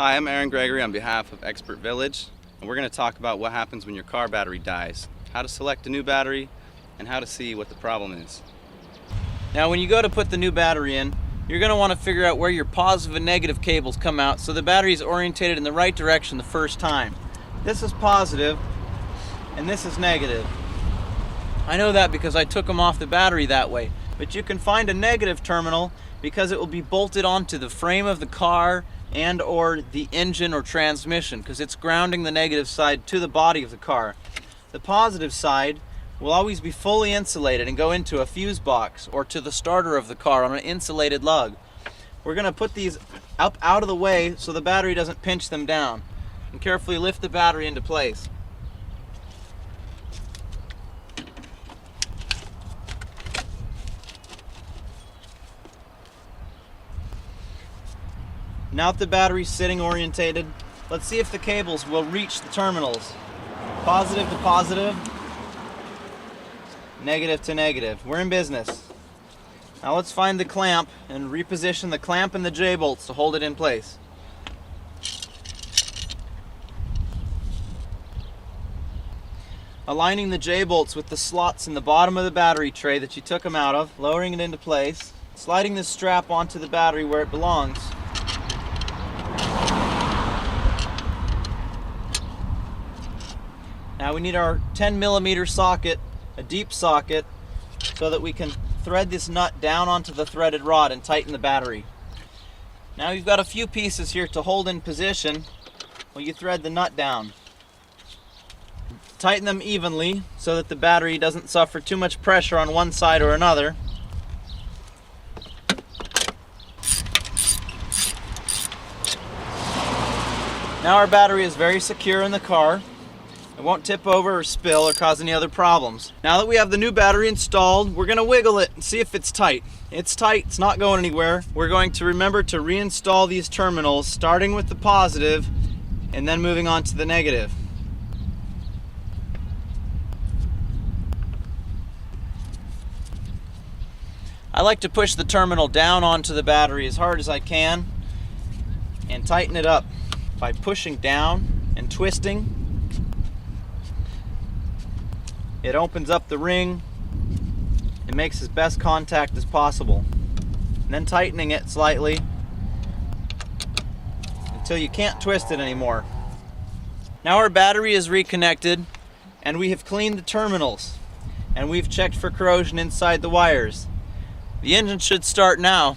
Hi, I'm Aaron Gregory on behalf of Expert Village, and we're going to talk about what happens when your car battery dies, how to select a new battery, and how to see what the problem is. Now when you go to put the new battery in, you're going to want to figure out where your positive and negative cables come out so the battery is orientated in the right direction the first time. This is positive and this is negative. I know that because I took them off the battery that way, but you can find a negative terminal because it will be bolted onto the frame of the car and or the engine or transmission because it's grounding the negative side to the body of the car. The positive side will always be fully insulated and go into a fuse box or to the starter of the car on an insulated lug. We're going to put these up out of the way so the battery doesn't pinch them down, and carefully lift the battery into place. Now that the battery's sitting orientated, let's see if the cables will reach the terminals. Positive to positive, negative to negative. We're in business. Now let's find the clamp and reposition the clamp and the J-bolts to hold it in place. Aligning the J-bolts with the slots in the bottom of the battery tray that you took them out of, lowering it into place, sliding the strap onto the battery where it belongs. Now we need our 10mm socket, a deep socket, so that we can thread this nut down onto the threaded rod and tighten the battery. Now you've got a few pieces here to hold in position while you thread the nut down. Tighten them evenly so that the battery doesn't suffer too much pressure on one side or another. Now our battery is very secure in the car. It won't tip over or spill or cause any other problems. Now that we have the new battery installed, we're going to wiggle it and see if it's tight. It's tight, it's not going anywhere. We're going to remember to reinstall these terminals, starting with the positive and then moving on to the negative. I like to push the terminal down onto the battery as hard as I can and tighten it up by pushing down and twisting. It opens up the ring and makes as best contact as possible. And then tightening it slightly until you can't twist it anymore. Now our battery is reconnected and we have cleaned the terminals and we've checked for corrosion inside the wires. The engine should start now.